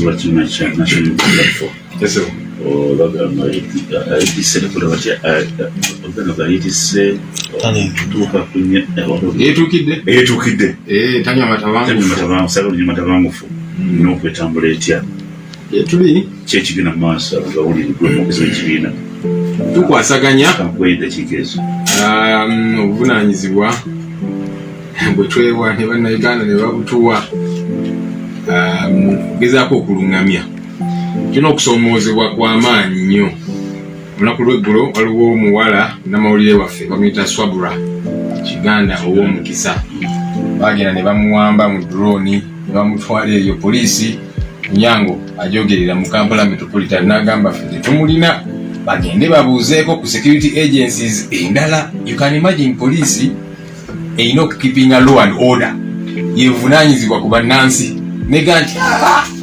wa chama cha National Platform. Yes. Bagamba itise kulaba kya ogana itise tuka kunye etukidde tanya matabangu salo ni matabangufu no kwetambula etya tuli kyekigina maaso abawulire gw'omukozi w'ekibiina tukwasaganya kakwenda kikezo obuvunanyizibwa bwe twewa ne bannayuganda ne babutuwa gezaako okulungamya kino okusomoozebwa kw'amaanyi nnyo. Olunaku lw'eggulo waliwo omuwala namawulire waffe bamuyita Swabura Kiganda ow'omukisa, bagenda ne bamuwamba mu drone ne bamutwala eyo. Poliisi Nyango ajogerera mu Kampala Metropolitan n'agamba ffe tetumulina, bagende babuuzeeko ku security agencies endala. You can imagine poliisi erina okukeeping a law and order, yevunaanyizibwa ku bannansi nega nti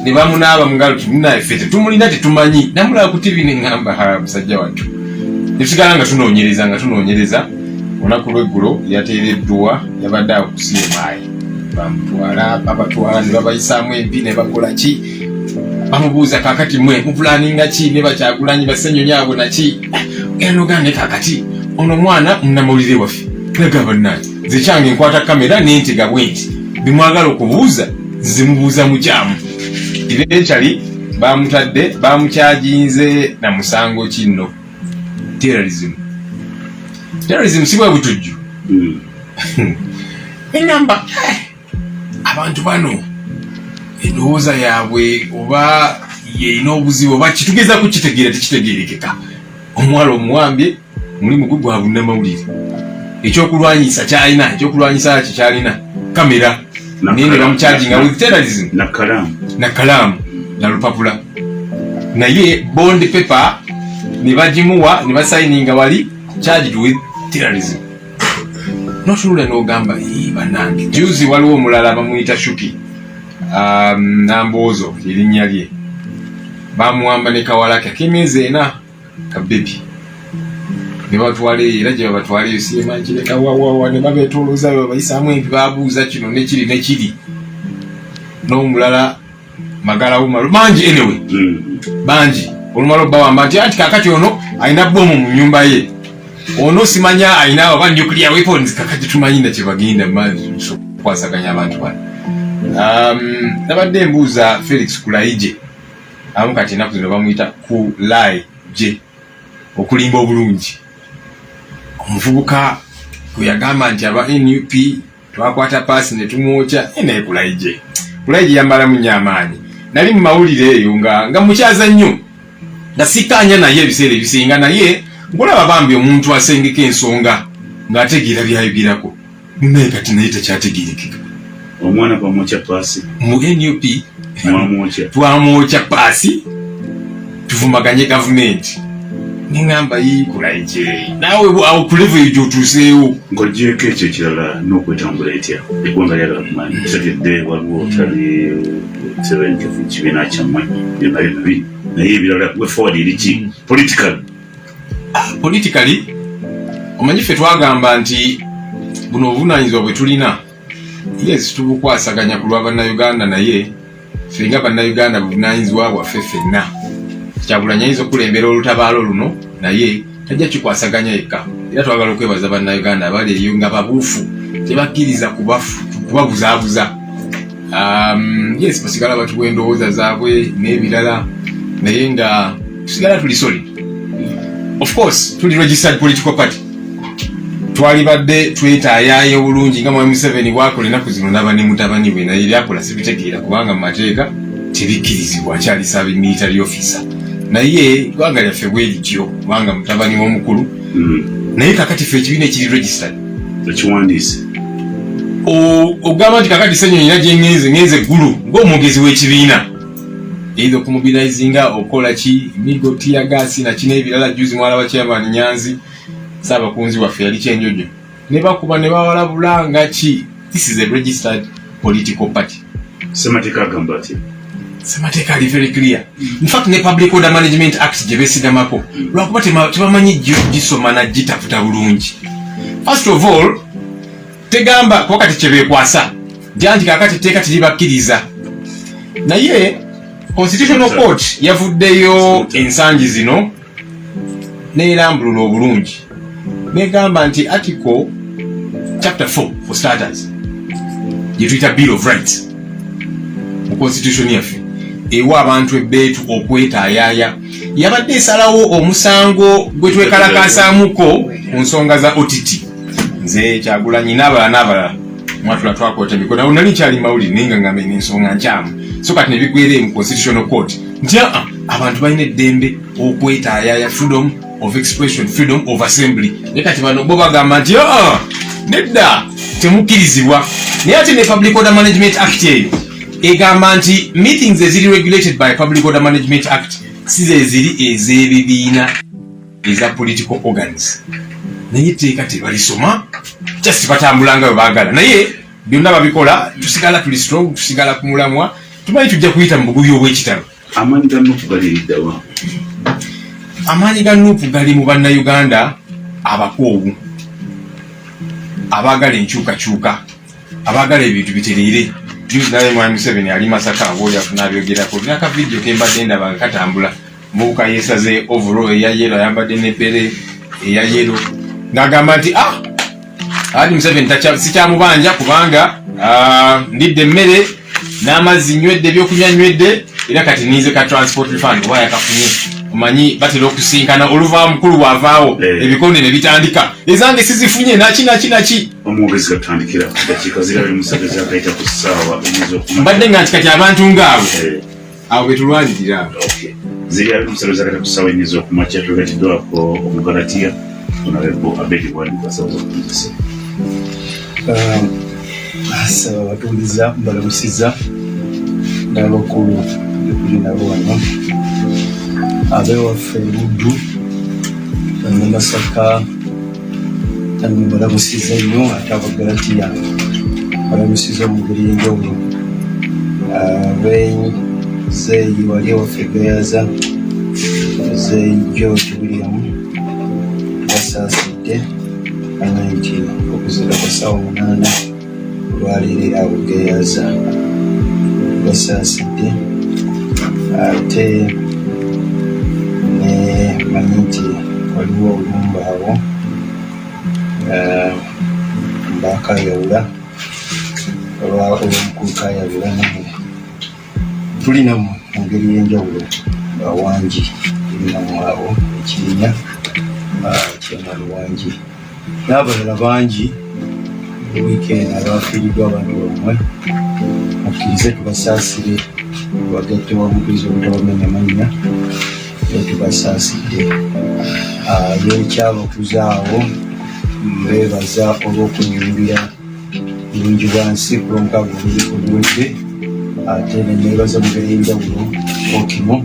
ne bamunaaba mu ngalo tunaye ffe tetumulina tetumanyi. Namulaba ku TV ne ngamba musajja wattu netusigala nga tunoonyereza. Olunaku lw'eggulo yateereddwa yabadde awo ku CMI, babatwala ne babayisaamu empi ne bakola ki, bamubuuza kakati mwe mupulaninga ki ne Bakyagulanyi Ssenyonyi abo naki enogane kakati ono mwana munamawulire waffe nagamba naye nze kyange nkwata kamera nentega bwenti bimwagala okubuuza zimubuuza mukyamu. Eventually bamukyajinze na musango kinno terrorism si bwe butujju. Engamba abantu bano endowooza yaabwe oba yerina obuzibu oba kitugeza kukitegeera tekitegeerekeka. Omuwala omuwambye mulimu gwe gwa bunnamawulire, ekyokulwanyisa kyalina, ekyokulwanyisa kyalina kamera nene bamucharginga with terrorism na kalamu na lupapula naye bond paper ne bagimuwa ne basigninga wali charged with terrorism. Notunula n'ogamba banange. Juzi waliwo omulala bamuyita Shuki Nambozo erinnya lye, bamuwamba ne kawalaka k'emyezi 4 kabebi ne batwala era gye babatwala eyo CMI kireka wawawa ne babeetolooza babayisaamu empi babuuza kino nekiri n'omulala magalawo malo bangi anyway bangi olumala obbawamba nti kakati ono alina bbomu mu nnyumba ye, ono simanya alina oba nuclear weapons, kakati tumanyi na kye bagenda kwasaganya abantu bano. Nabadde mbuuza Felix Kulayigye amu kati ennaku zino bamuyita Kulayigye okulimba obulungi, omuvubuka kwe yagamba nti aba NUP twakwata paasi ne tumwokya naye Kulayigye yambalamu nnyo amaanyi. Nali mu mawulire eyo nga mukyaza nnyo nga sikkaanya naye ebiseera ebisinga, naye nkulaba bambi omuntu asengeka ensonga ng'ategeera byayogirako naye kati naye takyategeerekeka. Omwana bamwokya paasi mu NUP twamwokya paasi tuvumaganye gavumenti. Ningamba Kulayigye naawe awo ku level eyo gy'otuuseewo ng'ogyeko ekyo ekirala n'okwetambula etya eggwanga lyagala kumanyi kitegedde waliwo otali sebenkefu kibiina kyammwe byonna bibi naye ebirala we forward eriki politically omanyi ffe twagamba nti buno obuvunaanyizibwa bwe tulina yes tubukwasaganya ku lwa bannayuganda, naye ffe nga bannayuganda buvunaanyizibwa bwaffe ffenna. Kyagulanyi ayinza okulembera olutabaalo luno naye tajja kikwasaganya yekka, era twagala okwebaza bannayuganda abali eyo nga babuufu tebakkiriza kubabuzaabuza. Yes basigala batuwa endowooza zaabwe n'ebirala naye nga tusigala tuli solid. Of course tuli registered political party, twalibadde twetaayaaya obulungi nga Mwami Museveni bwakola ennaku zino naba ne mutabani we, naye byakola sibitegeera kubanga mu mateeka tebikkirizibwa, akyali saabi military officer, naye eggwanga lyaffe bwe lityo kubanga mutabani w'omukulu. Naye kakati ffe ekibiina ekiri registered ekiwandiise ogamba nti kakati Ssenyonyi ngenze eggulu ng'omwogezi w'ekibiina either okumubilizinga okola ki migo tiyagasi na kino ebirala. Juzi mwala wa chairman Nyanzi Ssaabakunzi waffe yali kyenjojo ne bakuba ne bawalabula nga ki. This is a registered political party. Semateeka agamba ati Semateeka ali very clear. In fact ne Public Order Management Act gye beesigamako lwakuba tebamanyi gisoma na gitafuta bulungi. First of all tegamba kwakati kye beekwasa nti kakati teeka tiribakkiriza, naye Constitutional Court yavuddeyo ensangi zino n'erambulula obulungi n'egamba nti article chapter 4 for starters yetuyita Bill of Rights mu constitution yaffe ewa abantu ebbeetu okwetaayaaya yabadde esalawo omusango gwe twekalakasaamuko ku nsonga za OTT. Nze Kyagulanyi n'abalala mwatula twakwata biko nawo nali kyali mawulire ninga ngambe n'ensonga nkyamu so kati ne bigwere mu constitutional court nti abantu balina eddembe okwetaayaaya, freedom of expression, freedom of assembly. Ne kati bano bo bagamba nti nedda temukkirizibwa. Naye ate ne Public Order Management Act eyo egamba nti meetings eziri regulated by Public Order Management Act size eziri ez'ebibiina eza political organs. Naye etteeka tebalisoma just batambulanga bwe baagala, naye byonna babikola tusigala tuli strong, tusigala ku mulamwa, tumanyi tujja kuyita mu bugubi obw'ekitalo. Amaanyi ga Nuupu galiriddawa? Amaanyi ga Nuupu gali mu bannayuganda abakoowu abaagala enkyukakyuka, abaagala ebintu bitereere. Naye Mwami Museveni ali Masaka ng'oli afunabyogerako naka vidiyo kembadde ndaba katambula mubuka yesaze overall eya yero, ayambadde n'empere eya yero n'agamba nti ali Museveni sikyamubanja kubanga ndidde emmere n'amazzi nywedde, ebyokunywa nywedde, era kati nize ka transport refund oba yakafunye. Omanyi batera okusinkana oluva mukulu bw'avaawo ebikonde ne bitandika ezange sizifunye naki omwogezi gatandikira dakiika zirabiri musajja akaita ku ssaawa mbadde nga nti kati abantu ngaabo awo betulwanirira zirabiri musajja akaita ku ssaawa ennya ez'okumakya twegatidwako omugalatiya onalebo abedi bwandikasawuza okukozesa asaba abatuuliza mbalamusiza n'abakulu tuli nabo wano abewaffe Buddu ne Masaka mbalamusiza nnyo, ate Abagalatiya mbalamusiza mu ngeri y'enjawulo. Zeeyi wali ewaffe Gayaza, Zeeyi George William basaasidde manya nti okuzira kwa ssaawa 8 olwaleero abo Gayaza basaasidde, ate manyi nti waliwo olumba awo mbakayawula olwomukulu kayawula naye tulina mu ngeri y'enjawulo Wangi tulinamu awo ekibiina kyema Wangi n'abalala bangi wiikendi abafiiriddwa abantu bamwe mukkirize tubasaasire tubagatte wamukkiriza obutabamenya mannya tubasaasidde. Yekyabakuzaawo beebaza olw'okunyumbira bulungi bwansi ku lw'omukaaga oluwedde, ate neneebaza mu ngeri y'enjawulo Okimo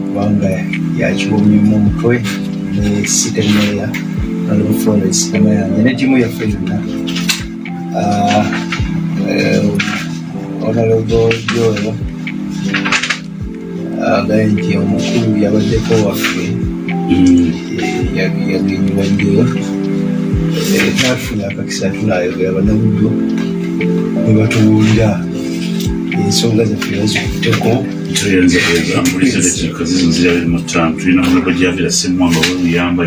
kubanga yakiwomyemu omutwe ne City Mayor Honorable Florence Namayanja ne ttiimu yaffe yonna. Honorable Joel agaye nti omukulu yabaddeko waffe yagenyiwaddeyo tafuna akakisa tunayogera bannabuddu ne batuwulira ensonga zaffe bazikutteko tuyinza kuweza muri zino dakiika zizo zirabiri mu ttaano tulina Honorable Javira Ssemwanga w'Oluyamba